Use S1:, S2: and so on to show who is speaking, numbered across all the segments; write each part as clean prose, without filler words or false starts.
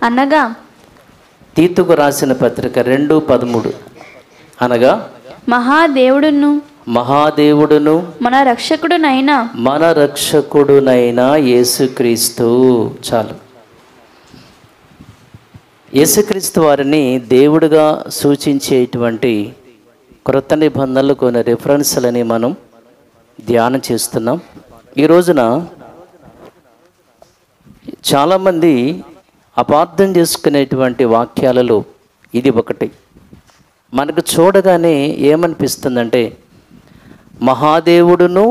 S1: అనగా
S2: తీతుకు రాసిన పత్రిక 2:13 అనగా మహాదేవుడును మన రక్షకుడునైన యేసుక్రీస్తు. చాలు. యేసుక్రీస్తు వారిని దేవుడిగా సూచించేటువంటి క్రొత్త నిబంధనలు కొన్ని రిఫరెన్స్లని మనం ధ్యానం చేస్తున్నాం. ఈ రోజున చాలామంది అపార్థం చేసుకునేటువంటి వాక్యాలలో ఇది ఒకటి. మనకు చూడగానే ఏమనిపిస్తుందంటే మహాదేవుడును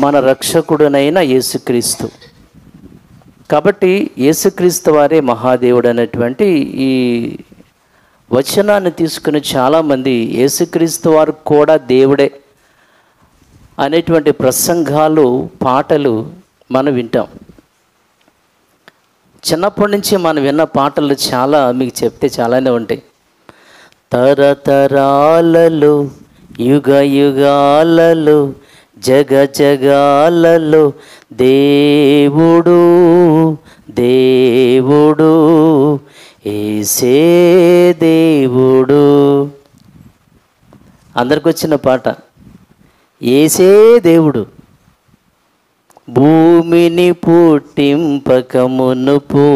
S2: మన రక్షకుడునైన యేసుక్రీస్తు. కాబట్టి యేసుక్రీస్తు వారే మహాదేవుడు అనేటువంటి ఈ వచనాన్ని తీసుకుని చాలామంది యేసుక్రీస్తు వారు కూడా దేవుడే అనేటువంటి ప్రసంగాలు, పాటలు మనం వింటాం. చిన్నప్పటి నుంచి మనం విన్న పాటలు చాలా మీకు చెప్తే చాలానే ఉంటాయి. తరతరాలలో, యుగ యుగాలలో, జగ జగాలలో దేవుడు దేవుడు యేసే దేవుడు. అందరికి వచ్చిన పాట. యేసే దేవుడు. భూమిని పుట్టింపక మునుపు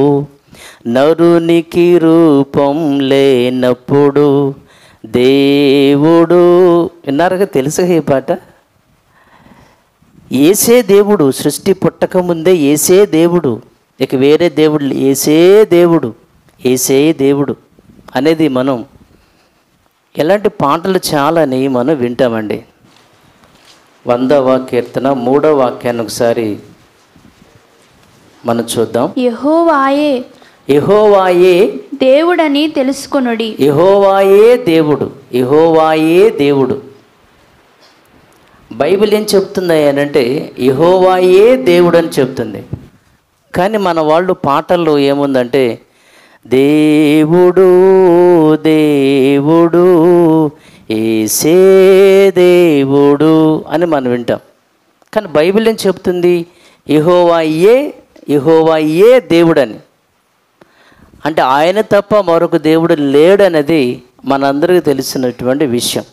S2: నరునికి రూపం లేనప్పుడు దేవుడు. విన్నారుగా, తెలుసుగా ఈ పాట. యేసే దేవుడు. సృష్టి పుట్టక ముందే యేసే దేవుడు, ఇక వేరే దేవుడు. యేసే దేవుడు, యేసే దేవుడు అనేది మనం ఎలాంటి పాటలు చాలని మనం వింటామండి. 100వ కీర్తన 3వ వాక్యాన్ని ఒకసారి మనం చూద్దాం. యెహోవాయే
S1: దేవుడని తెలుసుకొనుడి.
S2: యెహోవాయే దేవుడు, యెహోవాయే దేవుడు. బైబిల్ ఏం చెప్తుంది అంటే యెహోవాయే దేవుడు అని చెప్తుంది. కానీ మన వాళ్ళు పాటల్లో ఏముందంటే దేవుడు దేవుడు యేసే దేవుడు అని మనం వింటాం. కానీ బైబిల్ ఏం చెప్తుంది? యెహోవాయే దేవుడని. అంటే ఆయన తప్ప మరొక దేవుడు లేడనేది మనందరికీ తెలిసినటువంటి విషయం.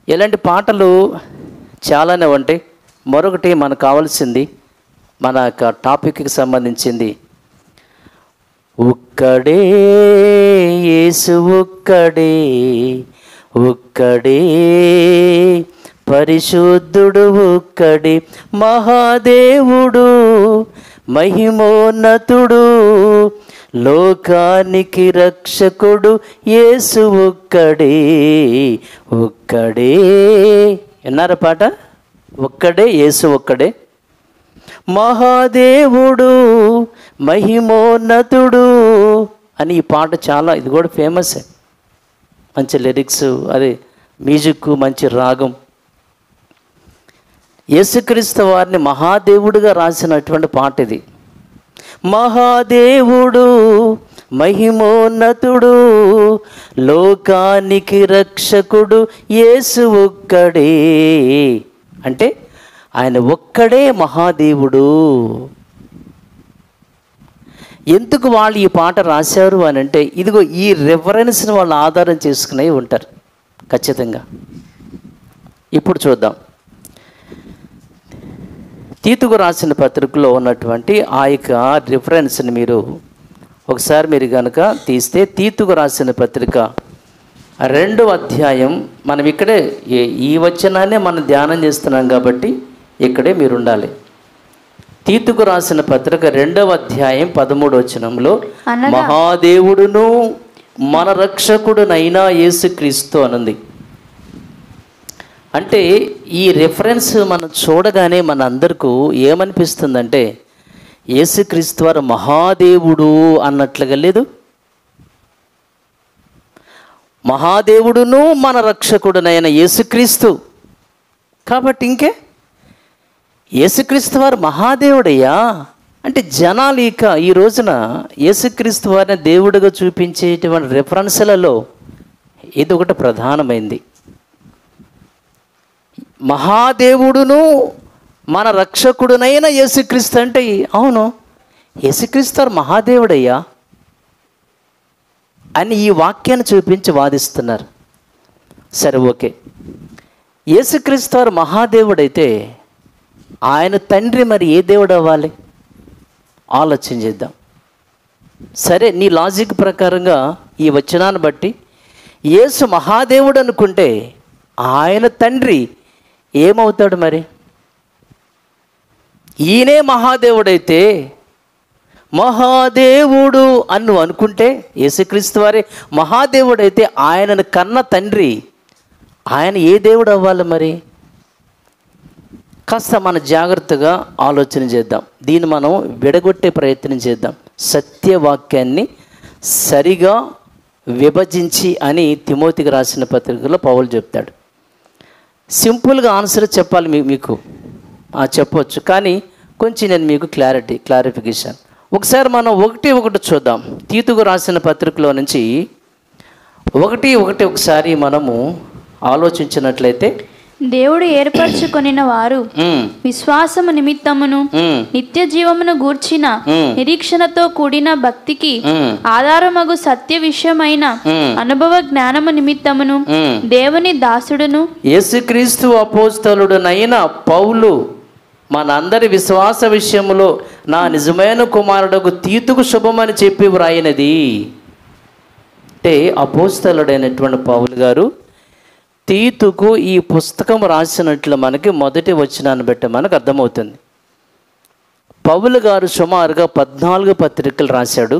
S2: ఇలాంటి పాటలు చాలానే ఉంటాయి. మరొకటి మనకు కావాల్సింది, మన టాపిక్కి సంబంధించింది, ఒక్కడే యేసు, ఒక్కడే ఒక్కడే పరిశుద్ధుడు, ఒక్కడే మహాదేవుడు, మహిమోన్నతుడు, లోకానికి రక్షకుడు యేసు ఒక్కడే ఒక్కడే. విన్నారా పాట? ఒక్కడే యేసు, ఒక్కడే మహాదేవుడు, మహిమోన్నతుడు అని ఈ పాట చాలా, ఇది కూడా ఫేమస్. మంచి లిరిక్స్, అదే మ్యూజిక్, మంచి రాగం. యేసుక్రీస్తు వారిని మహాదేవుడిగా రాసినటువంటి పాట ఇది. మహాదేవుడు, మహిమోన్నతుడు, లోకానికి రక్షకుడు యేసు ఒక్కడే. అంటే ఆయన ఒక్కడే మహాదేవుడు. ఎందుకు వాళ్ళు ఈ పాట రాశారు అని అంటే ఇదిగో ఈ రెఫరెన్స్ని వాళ్ళు ఆధారం చేసుకునే ఉంటారు ఖచ్చితంగా. ఇప్పుడు చూద్దాం. తీతుకు రాసిన పత్రికలో ఉన్నటువంటి ఆ యొక్క రిఫరెన్స్ని మీరు ఒకసారి మీరు కనుక తీస్తే, తీతుకు రాసిన పత్రిక 2వ అధ్యాయం, మనం ఇక్కడే ఈ వచనాన్నే మనం ధ్యానం చేస్తున్నాం కాబట్టి ఇక్కడే మీరు ఉండాలి. తీతుకు రాసిన పత్రిక 2వ అధ్యాయం 13వ వచనంలో మహాదేవుడును మన రక్షకుడునైనా యేసుక్రీస్తు అనుంది. అంటే ఈ రిఫరెన్స్ మనం చూడగానే మన అందరికీ ఏమనిపిస్తుందంటే యేసుక్రీస్తు వారు మహాదేవుడు అన్నట్లుగా లేదు. మహాదేవుడును మన రక్షకుడునైన యేసుక్రీస్తు. కాబట్టి ఇంకే యేసుక్రీస్తు వారు మహాదేవుడయ్యా అంటే జనాలు ఇక ఈ రోజున యేసుక్రీస్తు వారిని దేవుడిగా చూపించేటువంటి రిఫరెన్స్లలో ఇది ఒకటి ప్రధానమైంది. మహాదేవుడును మన రక్షకుడునైన యేసుక్రీస్తు అంటే అవును, యేసుక్రీస్తు మహాదేవుడయ్యా అని ఈ వాక్యాన్ని చూపించి వాదిస్తున్నారు. సరే, ఓకే, యేసుక్రీస్తు వారు మహాదేవుడైతే ఆయన తండ్రి మరి ఏ దేవుడు అవ్వాలి? ఆలోచన చేద్దాం. సరే, నీ లాజిక్ ప్రకారంగా ఈ వచనాన్ని బట్టి యేసు మహాదేవుడు అనుకుంటే ఆయన తండ్రి ఏమవుతాడు మరి? ఈయనే మహాదేవుడైతే మహాదేవుడు అని నువ్వు అనుకుంటే, యేసుక్రీస్తు వారే మహాదేవుడైతే ఆయనను కన్న తండ్రి ఆయన ఏ దేవుడు అవ్వాలి మరి? కాస్త మనం జాగ్రత్తగా ఆలోచన చేద్దాం. దీన్ని మనం విడగొట్టే ప్రయత్నం చేద్దాం. సత్యవాక్యాన్ని సరిగా విభజించి అని తిమోతికి రాసిన పత్రికలో పౌలు చెప్తాడు. సింపుల్గా ఆన్సర్ చెప్పాలి మీకు చెప్పవచ్చు, కానీ కొంచెం నేను మీకు క్లారిఫికేషన్. ఒకసారి మనం ఒకటి చూద్దాం. తీతుకు రాసిన పత్రికలో నుంచి ఒకసారి మనము ఆలోచించినట్లయితే,
S1: దేవుడు ఏర్పరచుకొనిన వారు విశ్వాసము నిమిత్తమును నిత్య జీవమును గూర్చిన నిరీక్షణతో కూడిన భక్తికి ఆధారమగు సత్య విషయమైన అనుభవ జ్ఞానము నిమిత్తమును దేవుని దాసుడును
S2: యేసుక్రీస్తు అపోస్తలుడనైన పౌలు మనందరి విశ్వాస విషయములో నా నిజమైన కుమారుడకు తీతుకు శుభమని చెప్పి వ్రాయినది. అంటే అపోస్తలుడైనటువంటి పౌలు గారు తీతుకు ఈ పుస్తకం రాసినట్లు మనకి మొదటి వచనాన్ని బట్టి మనకు అర్థమవుతుంది. పౌలు గారు సుమారుగా 14 పత్రికలు రాశాడు,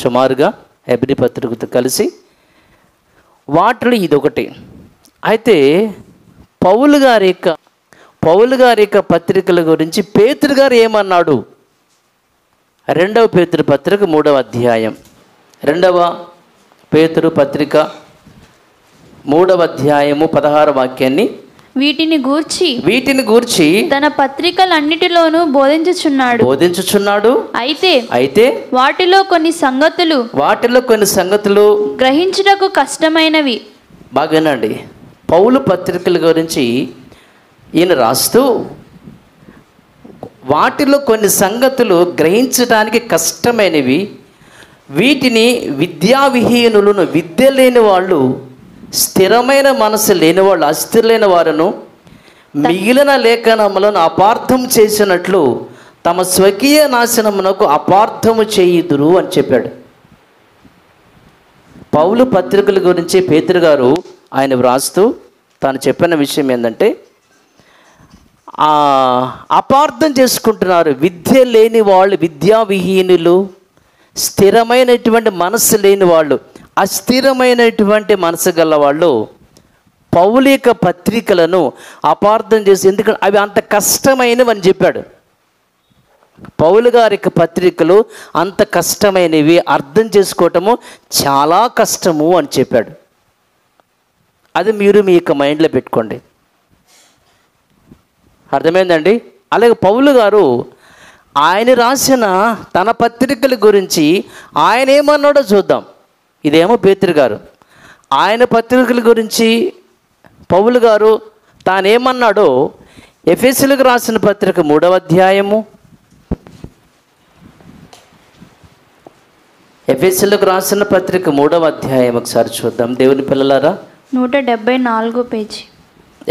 S2: సుమారుగా హెబ్రీ పత్రికతో కలిసి. వాటిలో ఇదొకటి. అయితే పౌలు గారి యొక్క పత్రికల గురించి పేతురు గారు ఏమన్నాడు? 2వ పేతురు పత్రిక 3వ అధ్యాయం, 2వ పేతురు పత్రిక 3వ అధ్యాయము 16వ వాక్యాన్ని, వీటిని గూర్చి
S1: తన పత్రికలన్నిటిలోనూ బోధించుచున్నాడు. అయితే వాటిలో కొన్ని సంగతులు గ్రహించుటకు కష్టమైనవి.
S2: బాగానండి, పౌలు పత్రికల గురించి ఈయన రాస్తూ వాటిలో కొన్ని సంగతులు గ్రహించడానికి కష్టమైనవి, వీటిని విద్యావిహీనులను, విద్య లేని వాళ్ళు, స్థిరమైన మనసు లేని వాళ్ళు, అస్థిరులైన వారును మిగిలిన లేఖనములను అపార్థం చేసినట్లు తమ స్వకీయ నాశనమునకు అపార్థము చేయుదురు అని చెప్పాడు. పౌలు పత్రికల గురించి పేతురు గారు ఆయన వ్రాస్తూ తాను చెప్పిన విషయం ఏంటంటే, అపార్థం చేసుకుంటున్నారు. విద్య లేని వాళ్ళు, విద్యావిహీనులు, స్థిరమైనటువంటి మనస్సు లేని వాళ్ళు, అస్థిరమైనటువంటి మనసు గల వాళ్ళు పౌలు యొక్క పత్రికలను అపార్థం చేసి, ఎందుకంటే అవి అంత కష్టమైనవి అని చెప్పాడు. పౌలు గారి యొక్క పత్రికలు అంత కష్టమైనవి, అర్థం చేసుకోవటము చాలా కష్టము అని చెప్పాడు. అది మీరు మీ యొక్క మైండ్లో పెట్టుకోండి. అర్థమైందండి? అలాగే పౌలు గారు ఆయన రాసిన తన పత్రికల గురించి ఆయన ఏమన్నాడో చూద్దాం. ఇదేమో పేతురు గారు, ఆయన పత్రికల గురించి పౌలు గారు తానేమన్నాడో ఎఫెసీయులకు రాసిన పత్రిక 3వ అధ్యాయము, ఎఫెసీయులకు రాసిన పత్రిక 3వ అధ్యాయం ఒకసారి చూద్దాం. దేవుని పిల్లలారా,
S1: 174 పేజీ.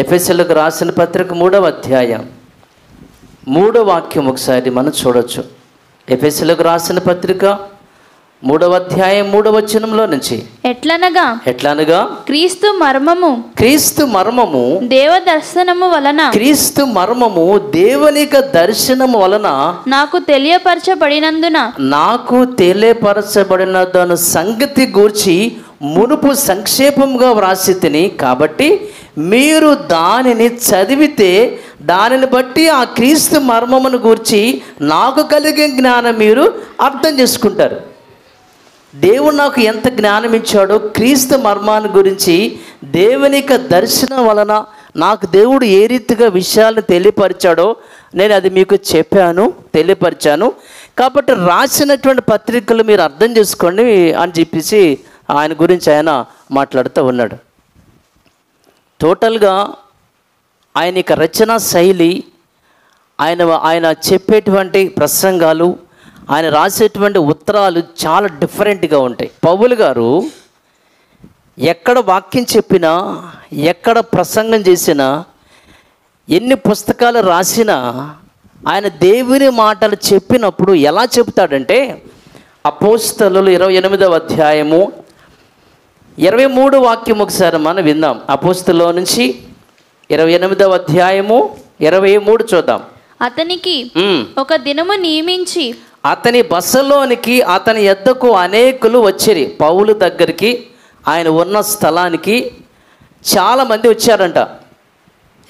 S2: ఎఫెసీయులకు రాసిన పత్రిక 3వ అధ్యాయం 3వ వాక్యం ఒకసారి మనం చూడొచ్చు. ఎఫెసీయులకు రాసిన పత్రిక 3వ అధ్యాయం 3వ వచనంలో నుంచి, ఎట్లనగా క్రీస్తు మర్మము
S1: దేవదర్శనము వలన,
S2: క్రీస్తు మర్మము దేవునిక దర్శనము వలన
S1: నాకు తెలియపరచబడినదను సంగతి గూర్చి
S2: మునుపు సంక్షేపంగా వ్రాసి తిని, కాబట్టి మీరు దానిని చదివితే దానిని బట్టి ఆ క్రీస్తు మర్మమును గూర్చి నాకు కలిగే జ్ఞానం మీరు అర్థం చేసుకుంటారు. దేవుడు నాకు ఎంత జ్ఞానం ఇచ్చాడో, క్రీస్తు మర్మాన్ని గురించి దేవునిక దర్శనం వలన నాకు దేవుడు ఏ రీతిగా విషయాలను తెలియపరిచాడో నేను అది మీకు తెలియపరిచాను. కాబట్టి రాసినటువంటి పత్రికలు మీరు అర్థం చేసుకోండి అని చెప్పేసి ఆయన గురించి ఆయన మాట్లాడుతూ ఉన్నాడు. టోటల్గా ఆయన యొక్క రచనా శైలి, ఆయన చెప్పేటువంటి ప్రసంగాలు, ఆయన రాసేటువంటి ఉత్తరాలు చాలా డిఫరెంట్గా ఉంటాయి. పౌలు గారు ఎక్కడ వాక్యం చెప్పినా, ఎక్కడ ప్రసంగం చేసినా, ఎన్ని పుస్తకాలు రాసినా ఆయన దేవుని మాటలు చెప్పినప్పుడు ఎలా చెప్తాడంటే, అపోస్తలులు 28వ అధ్యాయము 23 వాక్యం ఒకసారి మనం విందాం. అపోస్తలులో నుంచి 28వ అధ్యాయము 23 చూద్దాం.
S1: అతనికి ఒక దినము నియమించి
S2: అతని బసలోనికి అతని యొద్దకు అనేకులు వచ్చిరి. పౌలు దగ్గరికి, ఆయన ఉన్న స్థలానికి చాలామంది వచ్చారంట.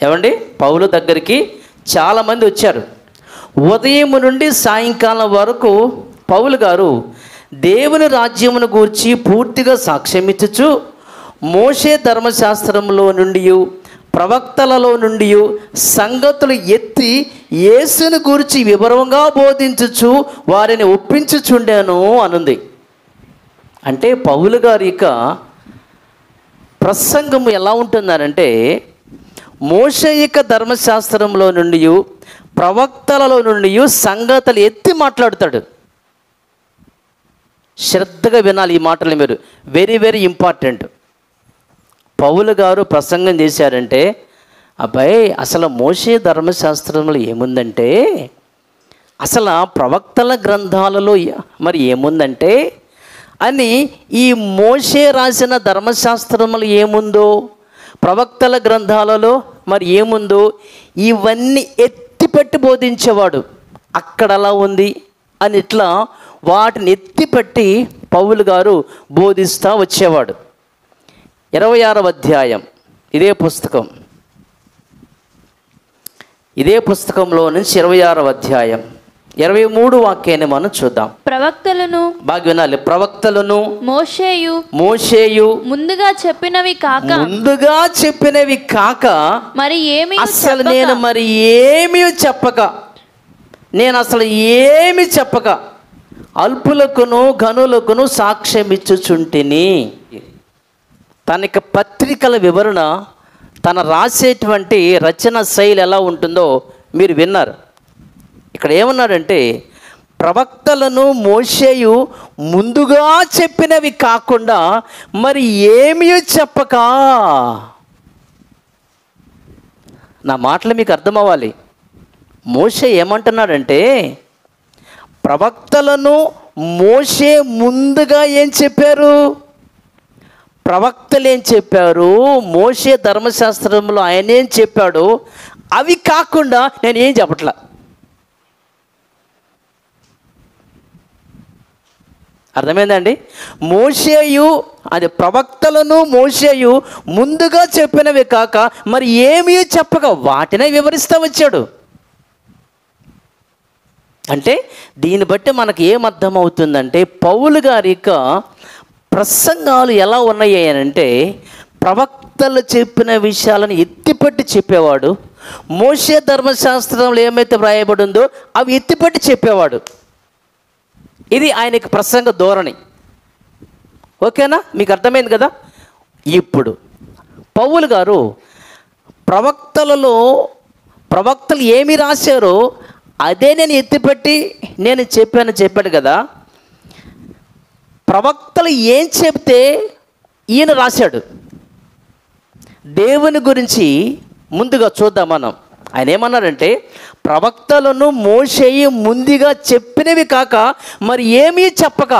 S2: ఏమండి, పౌలు దగ్గరికి చాలామంది వచ్చారు. ఉదయం నుండి సాయంకాలం వరకు పౌలు గారు దేవుని రాజ్యమును గూర్చి పూర్తిగా సాక్ష్యం ఇచ్చుచు, మోషే ధర్మశాస్త్రంలో నుండి ప్రవక్తలలో నుండి సంగతులు ఎత్తి యేసుని గురించి వివరంగా బోధించుచు వారిని ఒప్పించుచుండాను అనుంది. అంటే పౌలు గారి యొక్క ప్రసంగము ఎలా ఉంటుందనంటే, మోషే యొక్క ధర్మశాస్త్రంలో నుండి ప్రవక్తలలో నుండి సంగతులు ఎత్తి మాట్లాడతాడు. శ్రద్ధగా వినాలి ఈ మాటలు మీరు, వెరీ వెరీ ఇంపార్టెంట్. పౌలు గారు ప్రసంగం చేశారంటే, అబ్బాయి అసలు మోషే ధర్మశాస్త్రంలో ఏముందంటే, అసలు ప్రవక్తల గ్రంథాలలో మరి ఏముందంటే అని, ఈ మోషే రాసిన ధర్మశాస్త్రములు ఏముందో, ప్రవక్తల గ్రంథాలలో మరి ఏముందో ఇవన్నీ ఎత్తిపెట్టి బోధించేవాడు. అక్కడ అలా ఉంది అని ఇట్లా వాటిని ఎత్తిపెట్టి పౌలు గారు బోధిస్తూ వచ్చేవాడు. 26వ అధ్యాయం ఇదే పుస్తకంలో నుంచి 26వ అధ్యాయం 23 వాక్యాన్ని మనం చూద్దాం.
S1: ప్రవక్తలను,
S2: బాగా వినాలి, ప్రవక్తలను మోషేయు
S1: ముందుగా చెప్పినవి కాక మరి ఏమీ
S2: అసలు నేను మరి ఏమీ చెప్పక అల్పులకును ఘనులకును సాక్ష్యం ఇచ్చుచుంటిని. తనకి పత్రికల వివరణ, తన రాసేటువంటి రచన శైలి ఎలా ఉంటుందో మీరు విన్నారు. ఇక్కడ ఏమన్నాడంటే, ప్రవక్తలను మోషేయు ముందుగా చెప్పినవి కాకుండా మరి ఏమీ చెప్పక. నా మాటలు మీకు అర్థం అవ్వాలి. మోషే ఏమంటున్నాడంటే, ప్రవక్తలను మోషే ముందుగా ఏం చెప్పారు, ప్రవక్తలు ఏం చెప్పారు, మోషే ధర్మశాస్త్రంలో ఆయన ఏం చెప్పాడు, అవి కాకుండా నేను ఏం చెప్పట్లా. అర్థమైందండి? మోషేయు అది ప్రవక్తలను మోషేయు ముందుగా చెప్పినవి కాక మరి ఏమీ చెప్పక వాటినే వివరిస్తూ వచ్చాడు. అంటే దీన్ని బట్టి మనకు ఏమర్థమవుతుందంటే, పౌలు గారి యొక్క ప్రసంగాలు ఎలా ఉన్నాయి అంటే, ప్రవక్తలు చెప్పిన విషయాలను ఎత్తిపట్టి చెప్పేవాడు. మోషే ధర్మశాస్త్రంలో ఏమైతే వ్రాయబడిందో అవి ఎత్తిపట్టి చెప్పేవాడు. ఇది ఆయనకి ప్రసంగ ధోరణి. ఓకేనా? మీకు అర్థమైంది కదా? ఇప్పుడు పౌలు గారు ప్రవక్తలు ఏమి రాశారో అదే నేను ఎత్తిపెట్టి నేను చెప్పాడు కదా. ప్రవక్తలు ఏం చెప్తే ఈయన రాశాడు. దేవుని గురించి ముందుగా చూద్దాం మనం. ఆయన ఏమన్నారంటే, ప్రవక్తలను మోషేయు ముందుగా చెప్పినవి కాక మరి ఏమీ చెప్పక.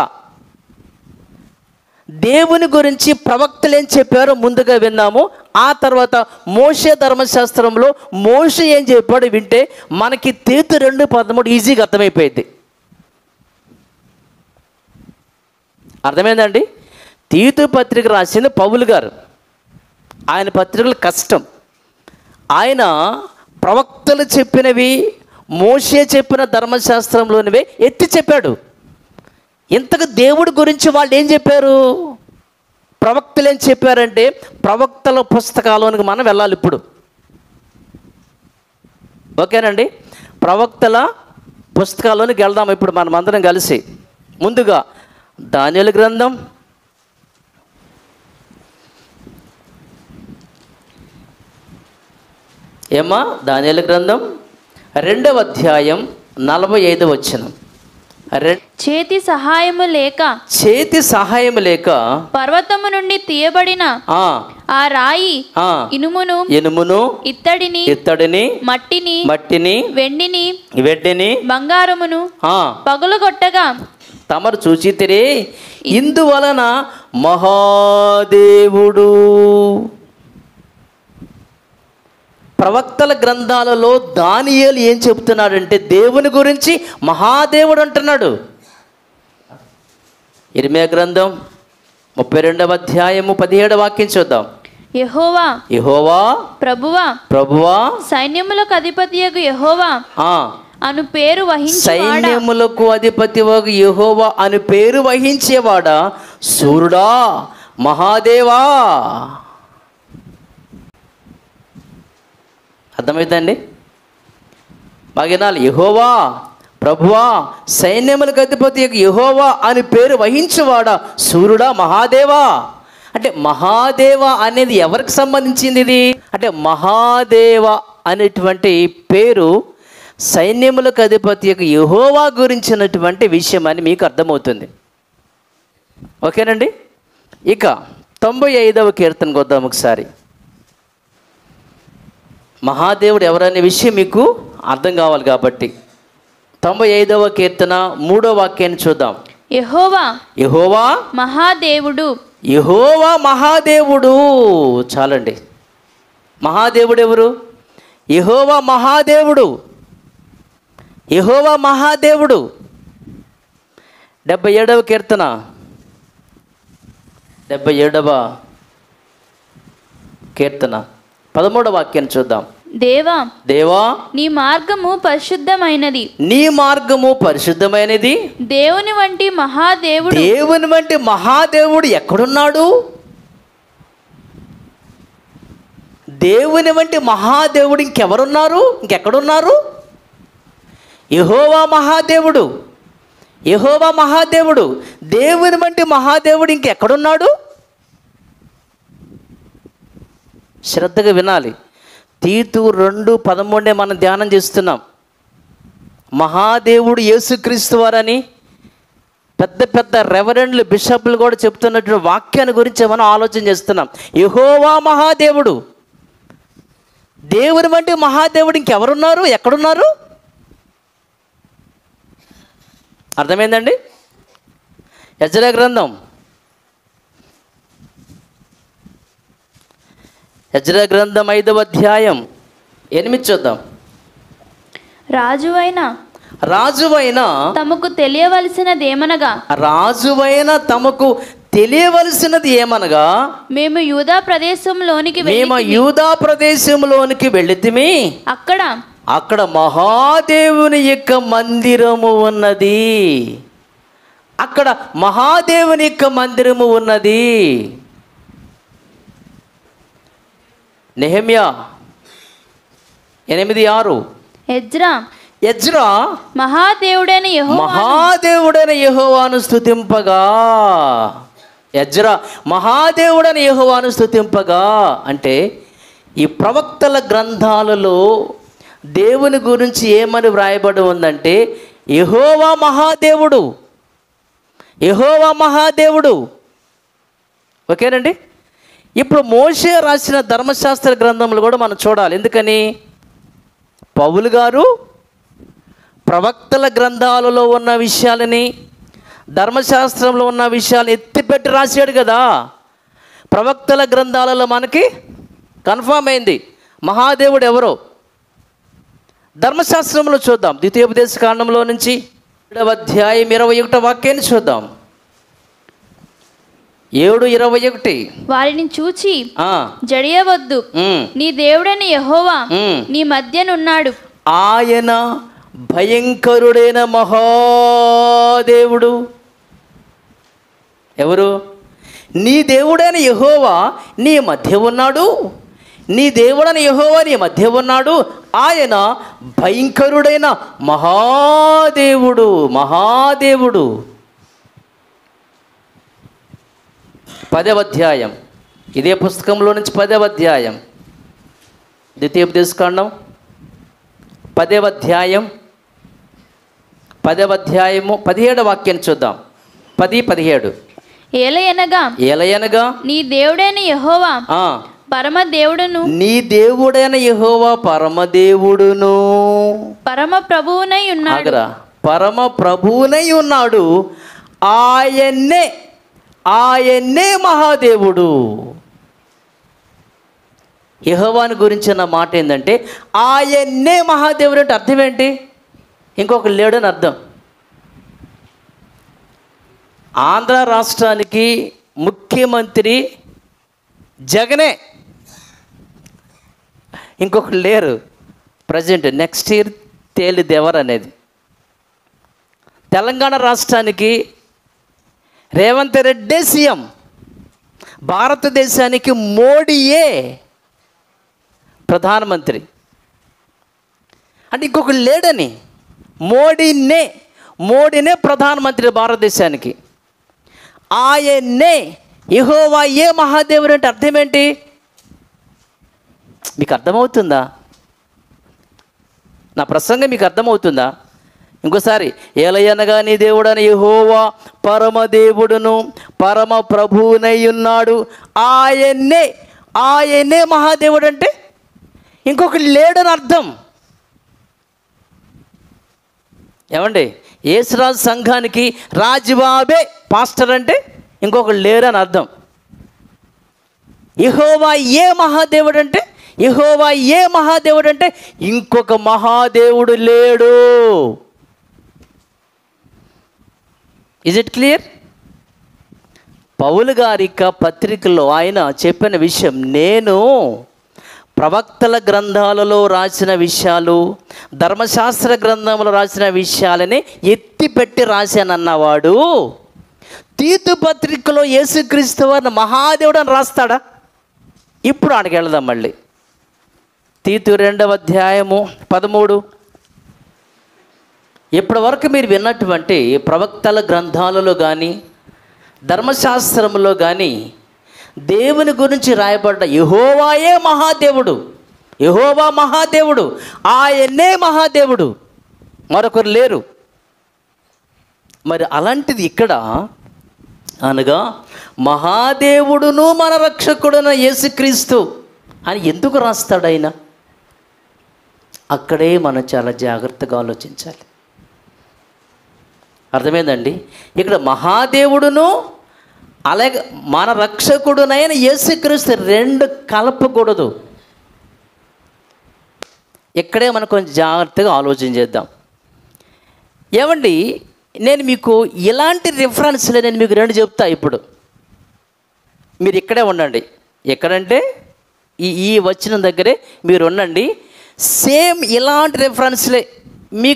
S2: దేవుని గురించి ప్రవక్తలు ఏం చెప్పారో ముందుగా విన్నాము. ఆ తర్వాత మోషే ధర్మశాస్త్రంలో మోషే ఏం చెప్పాడో వింటే మనకి తీతు 2:13 ఈజీగా అర్థమైపోయింది. అర్థమైందండి? తీతు పత్రిక రాసింది పౌలు గారు. ఆయన పత్రికలు కష్టం. ఆయన ప్రవక్తలు చెప్పినవి, మోషే చెప్పిన ధర్మశాస్త్రంలోనివే ఎత్తి చెప్పాడు. ఇంతకు దేవుడి గురించి వాళ్ళు ఏం చెప్పారు, ప్రవక్తలు ఏం చెప్పారంటే ప్రవక్తల పుస్తకాలోనికి మనం వెళ్ళాలి ఇప్పుడు. ఓకేనండి? ప్రవక్తల పుస్తకాల్లోనికి వెళ్దాం ఇప్పుడు మనం అందరం కలిసి. ముందుగా దానియేలు గ్రంథం, దానియేలు గ్రంథం 2వ అధ్యాయం 45వ వచనం.
S1: చేతి సహాయము లేక పర్వతము నుండి తీయబడిన ఆ రాయి ఇనుమును ఇత్తడిని మట్టిని వెండిని బంగారమును పగులగొట్టగా
S2: తమరు చూచితిరే, ఇందువలన మహాదేవుడు. ప్రవక్తల గ్రంథాలలో దానియేలు ఏం చెప్తున్నాడంటే దేవుని గురించి మహాదేవుడు అంటున్నాడు. ఇర్మియా గ్రంథం 32వ అధ్యాయము 17వ వాక్యం చూద్దాం. యెహోవా ప్రభువా
S1: సైన్యములకు అధిపతియగు యెహోవా అను పేరు
S2: సైన్యములకు అధిపతియగు యెహోవా అను పేరు వహించేవాడా, సూర్యుడా, మహాదేవా. అర్థమవుతుందండి? బాగినాలు యెహోవా ప్రభువా సైన్యములకు అధిపతి యెహోవా అని పేరు వహించువాడా, సూర్యుడా, మహాదేవా. అంటే మహాదేవ అనేది ఎవరికి సంబంధించింది ఇది అంటే మహాదేవ అనేటువంటి పేరు సైన్యములకు అధిపతి యెహోవా గురించినటువంటి విషయం అని మీకు అర్థమవుతుంది. ఓకేనండి. ఇక 95వ కీర్తనకు వద్దాం ఒకసారి. మహాదేవుడు ఎవరనే విషయం మీకు అర్థం కావాలి కాబట్టి 95వ కీర్తన 3వ వాక్యాన్ని చూద్దాం. యెహోవా మహాదేవుడు. చాలండి. మహాదేవుడు ఎవరు? యెహోవా మహాదేవుడు. 77వ కీర్తన 77వ కీర్తన 13వ వాక్యాన్ని చూద్దాం. దేవా
S1: నీ మార్గము పరిశుద్ధమైనది. దేవుని వంటి
S2: మహాదేవుడు ఎక్కడున్నాడు? దేవుని వంటి మహాదేవుడు ఇంకెక్కడున్నారు? యెహోవా మహాదేవుడు. దేవుని వంటి మహాదేవుడు ఇంకెక్కడున్నాడు? శ్రద్ధగా వినాలి. తీతు 2:13 మనం ధ్యానం చేస్తున్నాం. మహాదేవుడు యేసుక్రీస్తు వారని పెద్ద పెద్ద రెవరెండ్లు బిషప్లు కూడా చెప్తున్నటువంటి వాక్యాన్ని గురించి మనం ఆలోచన చేస్తున్నాం. యెహోవా మహాదేవుడు. దేవుని వంటి మహాదేవుడు ఇంకెవరున్నారు? ఎక్కడున్నారు? అర్థమైందండి? యెజ్రా గ్రంథం 5వ అధ్యాయం 8 చూద్దాం. రాజువైన
S1: తమకు తెలియవలసినది ఏమనగా మేము యూదా ప్రదేశంలోనికి వెళ్ళితిమి. అక్కడ
S2: మహాదేవుని యొక్క మందిరము ఉన్నది. నెహెమ్యా 8:6 ఎజ్రా
S1: మహాదేవుడైన
S2: యెహోవాను స్తుతింపగా అంటే ఈ ప్రవక్తల గ్రంథాలలో దేవుని గురించి ఏమని వ్రాయబడి ఉందంటే యెహోవా మహాదేవుడు. ఓకేనండి. ఇప్పుడు మోషే రాసిన ధర్మశాస్త్ర గ్రంథములు కూడా మనం చూడాలి. ఎందుకని? పౌలు గారు ప్రవక్తల గ్రంథాలలో ఉన్న విషయాలని, ధర్మశాస్త్రంలో ఉన్న విషయాలు ఎత్తిపెట్టి రాశాడు కదా. ప్రవక్తల గ్రంథాలలో మనకి కన్ఫామ్ అయింది మహాదేవుడు ఎవరో. ధర్మశాస్త్రంలో చూద్దాం. ద్వితీయోపదేశ కాండంలో నుంచి 7వ అధ్యాయం 21వ వాక్యాన్ని చూద్దాం. 7:21
S1: వారిని చూచి జడియవద్దు, నీ దేవుడైన యెహోవా నీ మధ్యనున్నాడు.
S2: ఆయన భయంకరుడైన మహాదేవుడు. ఎవరు? నీ దేవుడైన యెహోవా నీ మధ్య ఉన్నాడు. ఆయన భయంకరుడైన మహాదేవుడు. 10వ అధ్యాయం ఇదే పుస్తకంలో నుంచి 10వ అధ్యాయం ద్వితీయోపదేశకాండం 10వ అధ్యాయం 10వ అధ్యాయము 17వ వాక్యాన్ని చూద్దాం. 10-17.
S1: ఏలయనగా నీ దేవుడైన యెహోవా పరమ దేవుడును,
S2: నీ దేవుడైన యెహోవా పరమదేవుడును,
S1: పరమ ప్రభువునై ఉన్నాడు.
S2: పరమ ప్రభువునై ఉన్నాడు. ఆయన్నే మహాదేవుడు. యెహోవాని గురించిన మాట ఏంటంటే ఆయన్నే మహాదేవుడు. అంటే అర్థం ఏంటి? ఇంకొక లేడని అర్థం. ఆంధ్ర రాష్ట్రానికి ముఖ్యమంత్రి జగనే, ఇంకొకరు లేరు ప్రజెంట్. నెక్స్ట్ ఇయర్ తేలిదేవర్ అనేది. తెలంగాణ రాష్ట్రానికి రేవంత్ రెడ్డి సీఎం. భారతదేశానికి మోడీయే ప్రధానమంత్రి. అంటే ఇంకొకరు లేడని. మోడీనే ప్రధానమంత్రి భారతదేశానికి. ఆయన్నే యెహోవా ఏ మహాదేవుడు. అంటే అర్థం ఏంటి? మీకు అర్థమవుతుందా? నా ప్రసంగం మీకు అర్థమవుతుందా? ఇంకోసారి, ఏలయనగా నీ దేవుడని యెహోవా పరమదేవుడును పరమ ప్రభువునై ఉన్నాడు. ఆయన్నే మహాదేవుడు. అంటే ఇంకొకటి లేడని అర్థం. ఏమండి, యేసురాజు సంఘానికి రాజుబాబే పాస్టర్ అంటే ఇంకొకరు లేరని అర్థం. యెహోవా ఏ మహాదేవుడు అంటే ఇంకొక మహాదేవుడు లేడు. Is it clear? పౌలు గారి పత్రికలో ఆయన చెప్పిన విషయం, నేను ప్రవక్తల గ్రంథాలలో రాసిన విషయాలు, ధర్మశాస్త్ర గ్రంథంలో రాసిన విషయాలని ఎత్తిపెట్టి రాశానన్నవాడు తీతు పత్రికలో యేసుక్రీస్తు వారిని మహాదేవుడు అని రాస్తాడా? ఇప్పుడు ఆడికి వెళదాం మళ్ళీ. తీతు 2వ అధ్యాయము 13. ఇప్పటి వరకు మీరు విన్నటువంటి ప్రవక్తల గ్రంథాలలో కానీ ధర్మశాస్త్రంలో కానీ దేవుని గురించి రాయబడ్డ యెహోవాయే మహాదేవుడు, యెహోవా మహాదేవుడు, ఆయన్నే మహాదేవుడు, మరొకరు లేరు. మరి అలాంటిది ఇక్కడ అనగా మహాదేవుడును మన రక్షకుడున యేసుక్రీస్తు అని ఎందుకు రాస్తాడు ఆయన? అక్కడే మనం చాలా జాగ్రత్తగా ఆలోచించాలి. అర్థమైందండి? ఇక్కడ మహాదేవుడును అలాగే మన రక్షకుడునైన యేసుక్రీస్తు రెండు కలపకూడదు. ఇక్కడే మనం కొంచెం జాగ్రత్తగా ఆలోచన చేద్దాం. ఏమండి, నేను మీకు ఇలాంటి రిఫరెన్స్లే నేను మీకు రెండు చెప్తా. ఇప్పుడు మీరు ఇక్కడే ఉండండి. ఎక్కడంటే ఈ వచ్చిన దగ్గరే మీరు ఉండండి. సేమ్ ఇలాంటి రిఫరెన్స్లే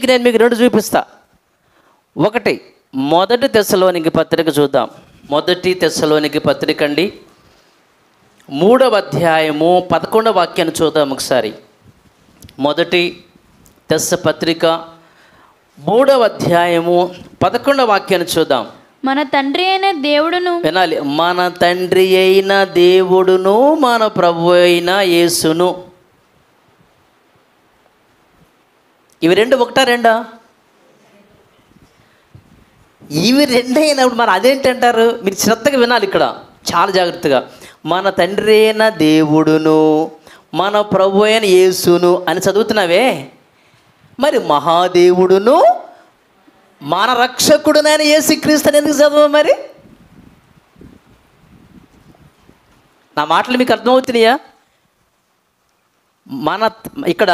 S2: నేను మీకు రెండు చూపిస్తా. ఒకటి, 1 తెస్సలోనికీ పత్రిక చూద్దాం. 1 తెస్సలోనికీ పత్రిక అండి, 3వ అధ్యాయము 11వ వాక్యాన్ని చూద్దాం ఒకసారి. 1 తెస్స పత్రిక 3వ అధ్యాయము 11వ వాక్యాన్ని చూద్దాం.
S1: మన తండ్రి అయిన దేవుడును,
S2: వినాలి, మన తండ్రి అయిన దేవుడును మన ప్రభు అయిన యేసును. ఇవి రెండు ఒకటా రెండా? ఇవి రెండే అయినప్పుడు మరి అదేంటంటారు? మీరు శ్రద్ధగా వినాలి ఇక్కడ చాలా జాగ్రత్తగా. మన తండ్రి అయిన దేవుడును మన ప్రభు అయిన యేసును అని చదువుతున్నావే, మరి మహాదేవుడును మన రక్షకుడునైన యేసుక్రీస్తుని ఎందుకు చదవ? మరి నా మాటలు మీకు అర్థమవుతున్నాయా? ఇక్కడ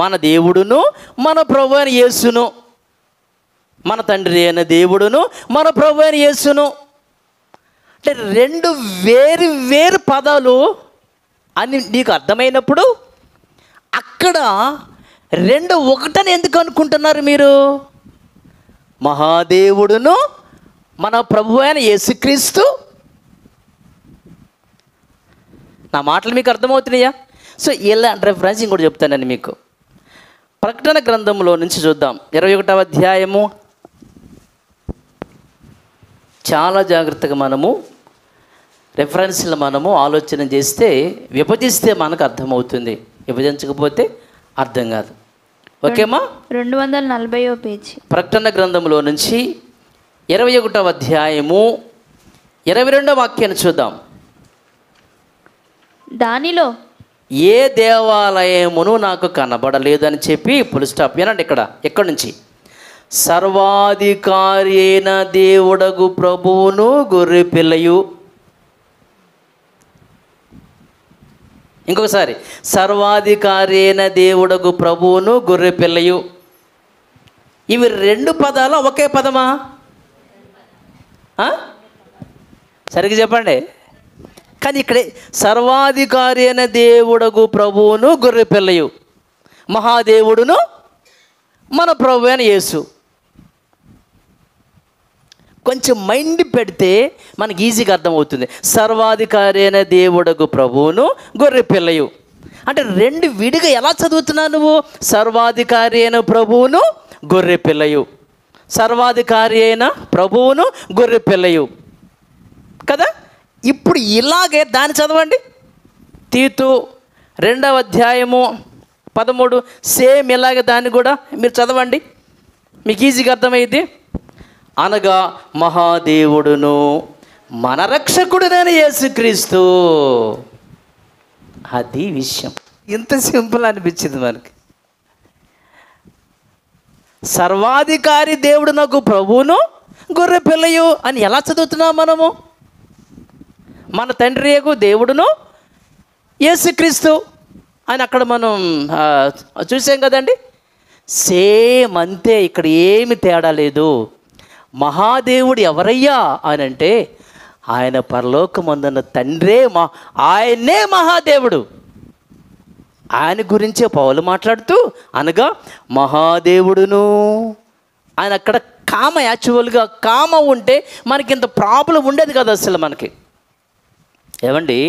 S2: మన దేవుడును మన ప్రభు అయిన యేసును, మన తండ్రి అయిన దేవుడును మన ప్రభు అయిన యేసును అంటే రెండు వేరు వేరు పదాలు అని నీకు అర్థమైనప్పుడు అక్కడ రెండు ఒకటని ఎందుకు అనుకుంటున్నారు మీరు? మహాదేవుడును మన ప్రభు అయిన యేసుక్రీస్తు. నా మాటలు మీకు అర్థమవుతున్నాయా? సో ఇలాంటి రెఫరెన్స్ ఇంకోటి చెప్తానండి మీకు. ప్రకటన గ్రంథంలో నుంచి చూద్దాం, 21వ అధ్యాయము. చాలా జాగ్రత్తగా మనము రెఫరెన్స్లు మనము ఆలోచన చేస్తే, విభజిస్తే మనకు అర్థమవుతుంది, విభజించకపోతే అర్థం కాదు. ఓకేమా?
S1: 240వ పేజీ.
S2: ప్రకటన గ్రంథంలో నుంచి 21వ అధ్యాయము 22వ వాక్యాన్ని చూద్దాం.
S1: దానిలో
S2: ఏ దేవాలయమును నాకు కనబడలేదని చెప్పి ఫుల్ స్టాప్. వినండి, ఎక్కడి నుంచి? సర్వాధికారి అయిన దేవుడగు ప్రభువును గొర్రె పిల్లయు. ఇంకొకసారి, సర్వాధికారి అయిన దేవుడగు ప్రభువును గొర్రె పిల్లయు. ఇవి రెండు పదాలు ఒకే పదమా? సరిగ్గా చెప్పండి. కానీ ఇక్కడే సర్వాధికారి అయిన దేవుడగు ప్రభువును గొర్రె పిల్లయు, మహాదేవుడును మన ప్రభు అయిన యేసు. కొంచెం మైండ్ పెడితే మనకి ఈజీగా అర్థమవుతుంది. సర్వాధికారి అయిన దేవుడగు ప్రభువును గొర్రె పిల్లయు అంటే రెండు విడిగా ఎలా చదువుతున్నావు నువ్వు? సర్వాధికారి అయిన ప్రభువును గొర్రె పిల్లయు, సర్వాధికారి అయిన ప్రభువును గొర్రె పిల్లయు కదా. ఇప్పుడు ఇలాగే దాన్ని చదవండి. తీతు 2వ అధ్యాయము 13 సేమ్ ఇలాగే దాన్ని కూడా మీరు చదవండి, మీకు ఈజీగా అర్థమైంది. అనగా మహాదేవుడును మన రక్షకుడునైన యేసుక్రీస్తు. అది విషయం. ఇంత సింపుల్ అనిపించింది మనకి. సర్వాధికారి దేవుడు నాకు ప్రభువును గొర్రె పిల్లయు అని ఎలా చదువుతున్నాం మనము? మన తండ్రి యొక్క దేవుడును యేసుక్రీస్తు అని అక్కడ మనం చూసాం కదండి. సేమ్ అంతే, ఇక్కడ ఏమి తేడా లేదు. మహాదేవుడు ఎవరయ్యా అని అంటే ఆయన పరలోకమందున్న తండ్రే, ఆయనే మహాదేవుడు. ఆయన గురించే పౌలు మాట్లాడుతూ అనగా మహాదేవుడును ఆయన అక్కడ కామ, యాక్చువల్గా కామ ఉంటే మనకి ఇంత ప్రాబ్లం ఉండేది కదా అసలు మనకి. ఏమండి,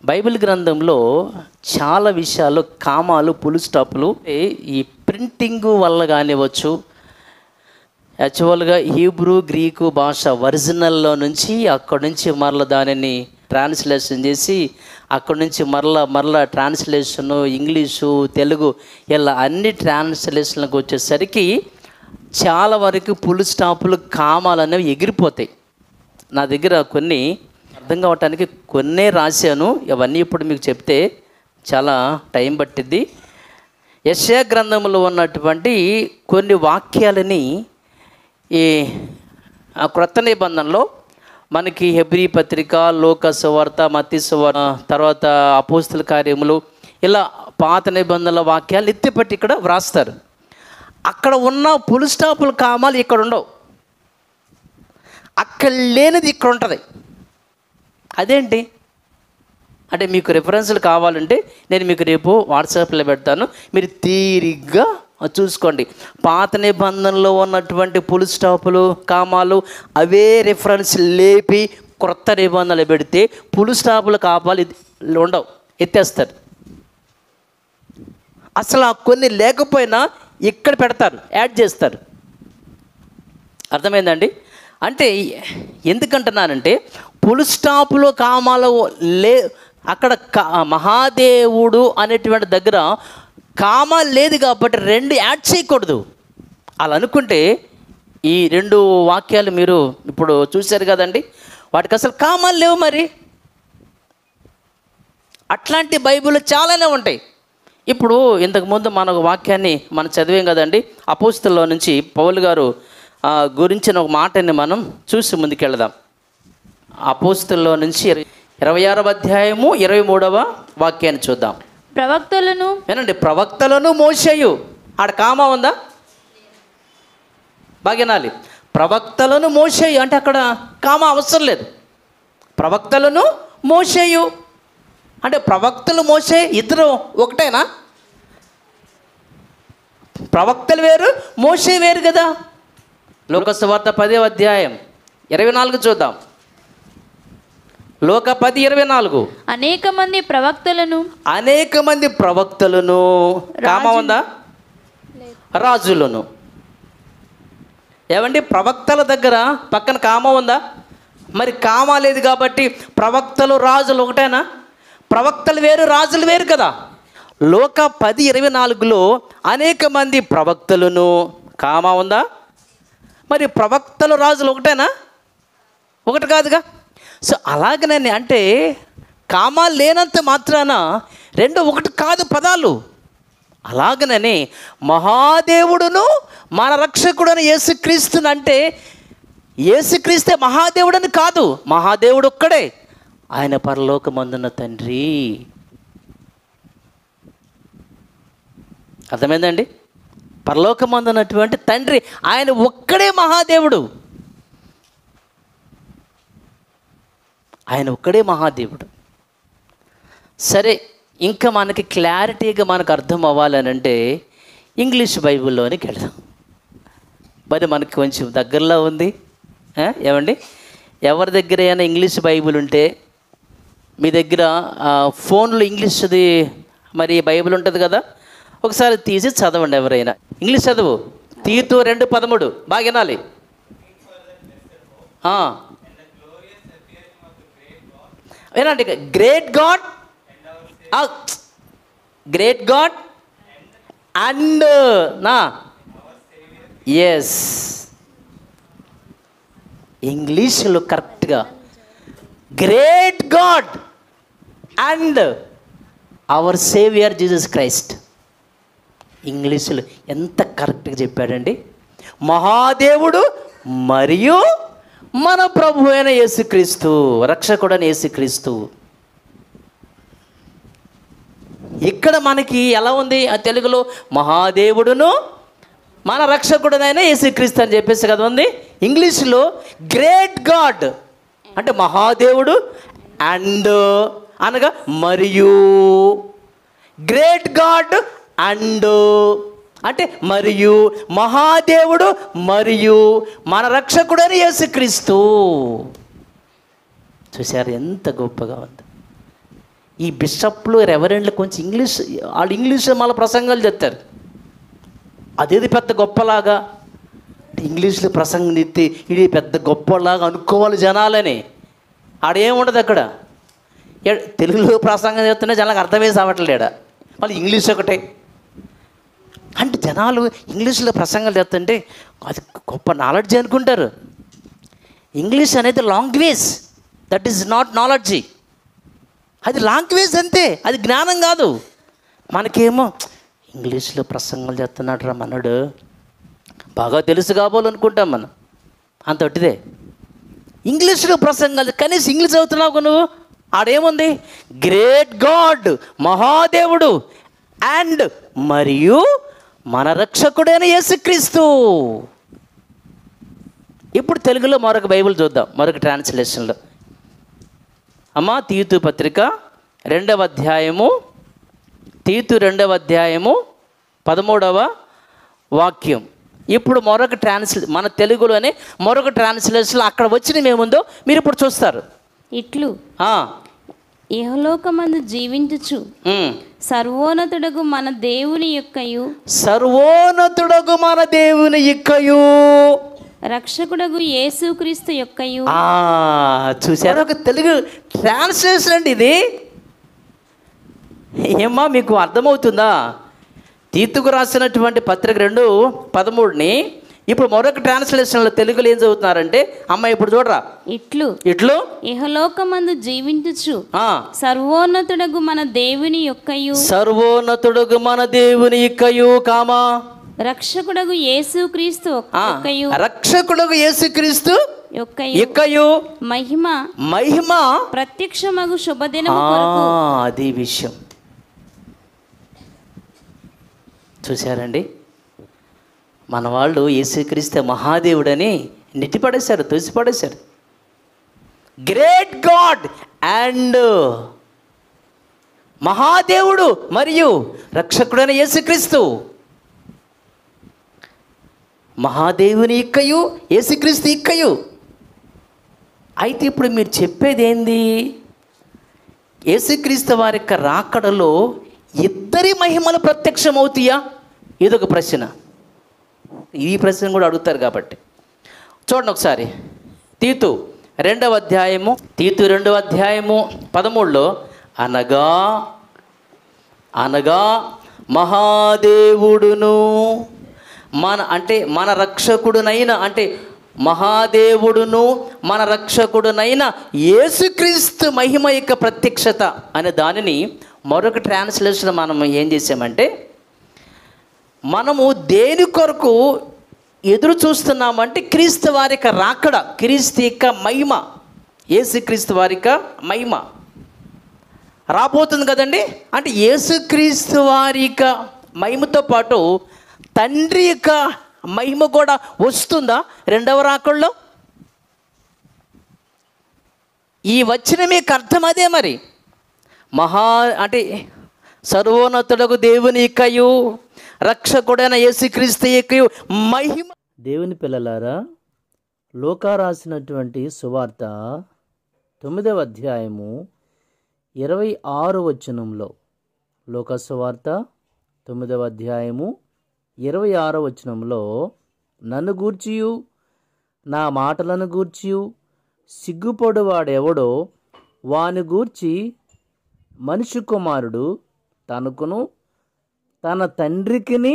S2: బైబిల్ గ్రంథంలో చాలా విషయాలు కామాలు, పులు స్టాపులు ఈ ప్రింటింగ్ వల్ల కానివ్వచ్చు, యాక్చువల్గా హీబ్రూ గ్రీకు భాష ఒరిజినల్లో నుంచి అక్కడి నుంచి మరల దానిని ట్రాన్స్లేషన్ చేసి అక్కడి నుంచి మరలా ట్రాన్స్లేషను ఇంగ్లీషు తెలుగు ఇలా అన్ని ట్రాన్స్లేషన్లకు వచ్చేసరికి చాలా వరకు పులు స్టాపులు కామాలు అనేవి ఎగిరిపోతాయి. నా దగ్గర కొన్ని అర్థం కావటానికి కొన్నే రాశాను, ఇవన్నీ ఇప్పుడు మీకు చెప్తే చాలా టైం పట్టిద్ది. యెషయా గ్రంథంలో ఉన్నటువంటి కొన్ని వాక్యాలని ఈ క్రొత్త నిబంధనలో మనకి హెబ్రీ పత్రిక, లోక సువార్త, మత్తయి సువార్త, తర్వాత అపోస్తల కార్యములు, ఇలా పాత నిబంధనల వాక్యాలు ఎత్తిపెట్టి ఇక్కడ వ్రాస్తారు. అక్కడ ఉన్న పులు స్టాపుల కామాలు ఇక్కడ ఉండవు, అక్కడ లేనిది ఇక్కడ ఉంటుంది. అదేంటి అంటే మీకు రెఫరెన్స్లు కావాలంటే నేను మీకు రేపు వాట్సాప్లో పెడతాను, మీరు తీరిగ్గా చూసుకోండి. పాత నిబంధనలో ఉన్నటువంటి పులు స్టాపులు కామాలు అవే రెఫరెన్స్ లేపి క్రొత్త నిబంధనలు పెడితే పులు స్టాపులు కాపాలు ఉండవు, ఎత్తేస్తారు. అసలు ఆ కొన్ని లేకపోయినా ఇక్కడ పెడతారు, యాడ్ చేస్తారు. అర్థమైందండి? అంటే ఎందుకంటున్నానంటే పులు స్టాపులో కామాలు అక్కడ మహాదేవుడు అనేటువంటి దగ్గర కామా లేదు కాబట్టి రెండు యాడ్ చేయకూడదు. అలా అనుకుంటే ఈ రెండు వాక్యాలు మీరు ఇప్పుడు చూశారు కదండి, వాటికి అసలు కామాలు లేవు. మరి అట్లాంటి బైబిల్ చాలానే ఉంటాయి. ఇప్పుడు ఇంతకుముందు మన వాక్యాన్ని మనం చదివాం కదండి, అపోస్తలులో నుంచి పౌలు గారు గురించిన ఒక మాటని మనం చూసి ముందుకెళ్దాం. అపోస్తలులో నుంచి 26వ అధ్యాయము 23వ వాక్యాన్ని చూద్దాం.
S1: ప్రవక్తలను
S2: ఏనండి, ప్రవక్తలను మోషేయు. ఆడ కామా ఉందా? బాగినాలి. ప్రవక్తలను మోషేయు అంటే అక్కడ కామా అవసరం లేదు. ప్రవక్తలను మోషేయు అంటే ప్రవక్తలు మోషే ఇద్దరు ఒకటేనా? ప్రవక్తలు వేరు, మోషే వేరు కదా. లోక సువార్త 10వ అధ్యాయం 24 చూద్దాం. లోక 10:24.
S1: అనేక మంది ప్రవక్తలను
S2: కామా ఉందా? రాజులను. ఏమండి, ప్రవక్తల దగ్గర పక్కన కామా ఉందా? మరి కామా లేదు కాబట్టి ప్రవక్తలు రాజులు ఒకటేనా? ప్రవక్తలు వేరు, రాజులు వేరు కదా. లోక 10:24లో అనేక మంది ప్రవక్తలను, కామా ఉందా? మరి ప్రవక్తలు రాజులు ఒకటేనా? ఒకటి కాదుగా. సో అలాగనే అంటే కామా లేనంత మాత్రాన రెండు ఒకటి కాదు పదాలు. అలాగనని మహాదేవుడును మన రక్షకుడని యేసుక్రీస్తుని అంటే యేసుక్రీస్తే మహాదేవుడని కాదు, మహాదేవుడు ఒక్కడే, ఆయన పరలోకమందున్న తండ్రి. అర్థమైందండి? పరలోకమందున్నటువంటి తండ్రి ఆయన ఒక్కడే మహాదేవుడు, ఆయన ఒక్కడే మహాదేవుడు. సరే, ఇంకా మనకి క్లారిటీగా మనకు అర్థం అవ్వాలని అంటే ఇంగ్లీష్ బైబిల్లోనికి వెళదాం. మరి మనకి కొంచెం దగ్గరలో ఉంది. ఏమండి, ఎవరి దగ్గర అయినా ఇంగ్లీష్ బైబిల్ ఉంటే మీ దగ్గర ఫోన్లో ఇంగ్లీష్ది మరి బైబిల్ ఉంటుంది కదా, ఒకసారి తీసి చదవండి. ఎవరైనా ఇంగ్లీష్ చదువు. తీతు 2:13 బాగా వినాలి. వినండి. గ్రేట్ గాడ్ అండ్ ఎస్, ఇంగ్లీష్లో కరెక్ట్గా great God and our saviour Jesus Christ. ఇంగ్లీష్లో ఎంత కరెక్ట్గా చెప్పాడండి. మహాదేవుడు మరియు మన ప్రభు అయిన యేసుక్రీస్తు, రక్షకుడైన యేసుక్రీస్తు. ఇక్కడ మనకి ఎలా ఉంది తెలుగులో? మహాదేవుడును మన రక్షకుడైన యేసుక్రీస్తు అని చెప్పేసి కదా ఉంది. ఇంగ్లీష్లో గ్రేట్ గాడ్ అంటే మహాదేవుడు అండ్ అనగా మరియు, గ్రేట్ గాడ్ అండ్ అంటే మరియు, మహాదేవుడు మరియు మన రక్షకుడైన యేసుక్రీస్తు. చూశారు ఎంత గొప్పగా ఉంది. ఈ బిషప్లు, రెవరెండ్లు కొంచెం వాళ్ళు ఇంగ్లీష్ మళ్ళీ ప్రసంగాలు చెప్తారు. అదేది పెద్ద గొప్పలాగా ఇంగ్లీష్లో ప్రసంగం ఎత్తి ఇది పెద్ద గొప్పలాగా అనుకోవాలి జనాలని. ఆడేముండదు అక్కడ. తెలుగులో ప్రసంగం చెప్తున్నా జనాలకు అర్థమే సావట్లేడా, మళ్ళీ ఇంగ్లీష్ ఒకటే. అంటే జనాలు ఇంగ్లీష్లో ప్రసంగాలు చెప్తుంటే అది గొప్ప నాలెడ్జ్ అనుకుంటారు. ఇంగ్లీష్ అనేది language, that is not knowledge. అది లాంగ్వేజ్ అంతే, అది జ్ఞానం కాదు. మనకేమో ఇంగ్లీష్లో ప్రసంగాలు చెప్తున్నాడు రా మనడు, బాగా తెలుసు కాబోలనుకుంటాం మనం. అంత ఒట్టిదే. ఇంగ్లీష్లో ప్రసంగాలు కనీసం ఇంగ్లీష్ చదువుతున్నావు నువ్వు. ఆడేముంది? గ్రేట్ గాడ్ మహాదేవుడు అండ్ మరియు మన రక్షకుడైన యేసుక్రీస్తు. ఇప్పుడు తెలుగులో మరొక బైబిల్ చూద్దాం, మరొక ట్రాన్స్లేషన్లో. అమ్మా, తీతు పత్రిక 2వ అధ్యాయము, తీతు 2వ అధ్యాయము 13వ వాక్యం. ఇప్పుడు మరొక మన తెలుగులోనే మరొక ట్రాన్స్లేషన్ అక్కడ వచ్చిన ఏముందో మీరు ఇప్పుడు చూస్తారు.
S1: ఇట్లు ఇహలోకమందు జీవించుచు సర్వోన్నతుడగు మన దేవుని యొక్కయు,
S2: సర్వోన్నతుడగు మన దేవుని యొక్కయు,
S1: రక్షకుడగు యేసుక్రీస్తు యొక్కయు.
S2: చూసారు, ఒక తెలుగు ట్రాన్స్లేషన్ అండి ఇది. ఏమ్మా మీకు అర్థమవుతుందా? తీతుకు రాసినటువంటి పత్రిక 2:13ని ఇప్పుడు మరొక ట్రాన్స్లేషన్లో తెలుగులో ఏం చదువుతున్నారంటే, అమ్మ ఇప్పుడు చూడరా, ఇట్లు
S1: ఇహలోకమందు జీవించుచు సర్వోన్నతుడగు మన దేవుని యొక్కయు,
S2: సర్వోన్నతుడగు మన దేవుని యొక్కయు, కామా
S1: రక్షకుడగు యేసుక్రీస్తు యొక్కయు,
S2: రక్షకుడగు యేసుక్రీస్తు యొక్కయు మహిమ
S1: ప్రత్యక్షమగు శుభదినము కొరకు.
S2: అది విషయం. చూశారండి, మన వాళ్ళు యేసుక్రీస్తు మహాదేవుడని నెట్టిపడేశారు, తోసిపడేశారు. గ్రేట్ గాడ్ అండ్ మహాదేవుడు మరియు రక్షకుడైన యేసుక్రీస్తు. మహాదేవుని ఇక్కయు, యేసుక్రీస్తు ఇక్కయు. అయితే ఇప్పుడు మీరు చెప్పేది ఏంది? యేసుక్రీస్తు వారి యొక్క రాకడలో ఇద్దరి మహిమలు ప్రత్యక్షమవుతాయా? ఇదొక ప్రశ్న. ఈ ప్రశ్న కూడా అడుగుతారు కాబట్టి చూడండి ఒకసారి. తీతు 2వ అధ్యాయము 13లో, అనగా మహాదేవుడును మన రక్షకుడునైన మహాదేవుడును మన రక్షకుడునైన యేసుక్రీస్తు మహిమ యొక్క ప్రత్యక్షత అనే దానిని మరొక ట్రాన్స్లేషన్ మనం ఏం చేసామంటే, మనము దేని కొరకు ఎదురు చూస్తున్నామంటే క్రీస్తు వారి యొక్క రాకడ, క్రీస్తు యొక్క మహిమ, యేసుక్రీస్తు వారి యొక్క మహిమ రాబోతుంది కదండి. అంటే యేసుక్రీస్తు వారి యొక్క మహిమతో పాటు తండ్రి యొక్క మహిమ కూడా వస్తుందా రెండవ రాకడలో? ఈ వచ్చిన మీకు అర్థం అదే. మరి సర్వోన్నతుడకు దేవుని యొక్కయు రక్షకుడైన యేసుక్రీస్తు యొక్కయు మహిమ. దేవుని పిల్లలారా, లూకా రాసినటువంటి సువార్త 9వ అధ్యాయము 26వ వచనంలో, లూకా సువార్త 9వ అధ్యాయము 26వ వచనంలో, నన్ను గూర్చియు నా మాటలను గూర్చియు సిగ్గుపడువాడెవడో వాని గూర్చి మనిషి కుమారుడు తనకును తన తండ్రికిని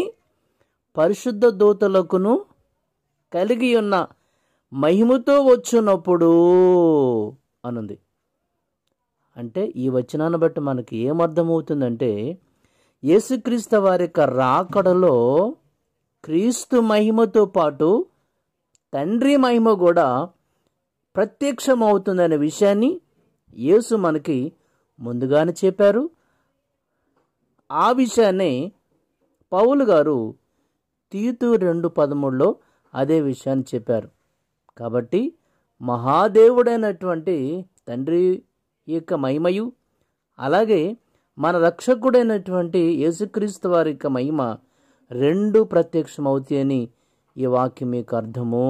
S2: పరిశుద్ధ దూతలకును కలిగి ఉన్న మహిమతో వచ్చినప్పుడు అనుంది. అంటే ఈ వచనాన్ని బట్టి మనకి ఏమర్థమవుతుందంటే, యేసుక్రీస్తు వారి యొక్క రాకడలో క్రీస్తు మహిమతో పాటు తండ్రి మహిమ కూడా ప్రత్యక్షమవుతుందనే విషయాన్ని యేసు మనకి ముందుగానే చెప్పారు. ఆ విషయాన్ని పౌలు గారు తీతు 2:13లో అదే విషయాన్ని చెప్పారు. కాబట్టి మహాదేవుడైనటువంటి తండ్రి యొక్క మహిమయు, అలాగే మన రక్షకుడైనటువంటి యేసుక్రీస్తు వారి యొక్క మహిమ రెండు ప్రత్యక్షమవుతాయని ఈ వాక్యం మీకు అర్థము.